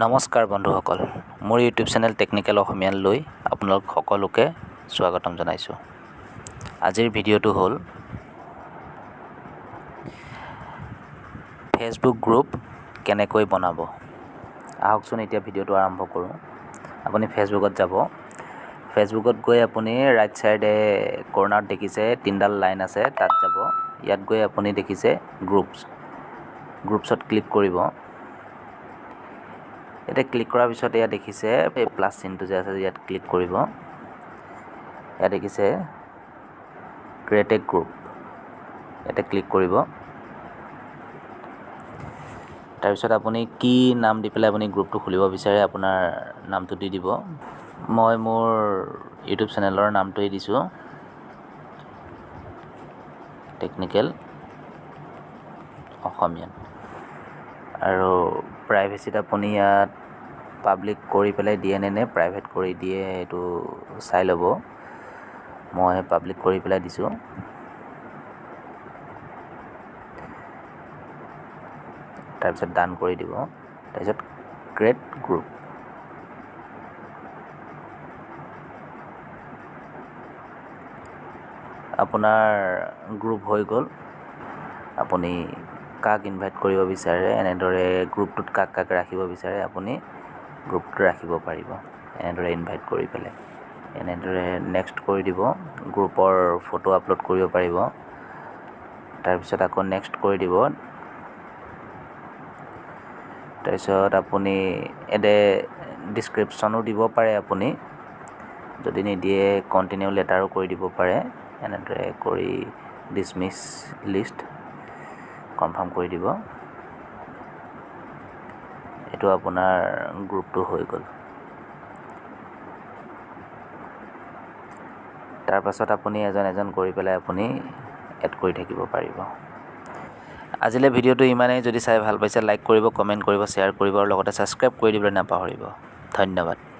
নমস্কাৰ বন্ধুসকল, মোৰ ইউটিউব চেনেল টেকনিকেল অসমীয়ালৈ আপোনালোক সকলোকে স্বাগতম জনাইছোঁ। আজিৰ ভিডিঅ'টো হ'ল ফেচবুক গ্ৰুপ কেনেকৈ বনাব। আহকচোন এতিয়া ভিডিঅ'টো আৰম্ভ কৰোঁ। আপুনি ফেচবুকত যাব। ফেচবুকত গৈ আপুনি ৰাইট চাইডে কৰ্ণাৰত দেখিছে তিনিডাল লাইন আছে, তাত যাব। ইয়াত গৈ আপুনি দেখিছে গ্ৰুপছত ক্লিক কৰিব। এতিয়া ক্লিক কৰাৰ পিছত ইয়াত দেখিছে এই প্লাছ চিনটো যে আছে, ইয়াত ক্লিক কৰিব। ইয়াত দেখিছে ক্ৰিয়েট এ গ্ৰুপ, ইয়াতে ক্লিক কৰিব। তাৰপিছত আপুনি কি নাম দি পেলাই আপুনি গ্ৰুপটো খুলিব বিচাৰে, আপোনাৰ নামটো দি দিব। মই মোৰ ইউটিউব চেনেলৰ নামটোৱেই দিছোঁ, টেকনিকেল অসমীয়া। আৰু প্ৰাইভেচিত আপুনি ইয়াত পাব্লিক কৰি পেলাই দিয়ে নে প্ৰাইভেট কৰি দিয়ে, এইটো চাই ল'ব। মই পাব্লিক কৰি পেলাই দিছোঁ। তাৰপিছত ডান কৰি দিব। তাৰপিছত ক্ৰিয়েট গ্ৰুপ। আপোনাৰ গ্ৰুপ হৈ গ'ল। আপুনি কাক ইনভাইট কৰিব বিচাৰে, এনেদৰে গ্ৰুপটোত কাক কাক ৰাখিব বিচাৰে আপুনি গ্ৰুপটোত ৰাখিব পাৰিব, এনেদৰে ইনভাইট কৰি পেলাই। এনেদৰে নেক্সট কৰি দিব। গ্ৰুপৰ ফটো আপলোড কৰিব পাৰিব। তাৰপিছত আকৌ নেক্সট কৰি দিব। তাৰপিছত আপুনি এডে ডিছক্ৰিপশ্যনো দিব পাৰে। আপুনি যদি নিদিয়ে কণ্টিনিউ লেটাৰো কৰি দিব পাৰে। এনেদৰে কৰি ডিছমিছ লিষ্ট কনফাৰ্ম কৰি দিব। এইটো আপোনাৰ গ্ৰুপটো হৈ গ'ল। তাৰপাছত আপুনি এজন এজন কৰি পেলাই আপুনি এড কৰি থাকিব পাৰিব। আজিলৈ ভিডিঅ'টো ইমানেই। যদি চাই ভাল পাইছে লাইক কৰিব, কমেণ্ট কৰিব, শ্বেয়াৰ কৰিব আৰু লগতে ছাবস্ক্ৰাইব কৰি দিবলৈ নাপাহৰিব। ধন্যবাদ।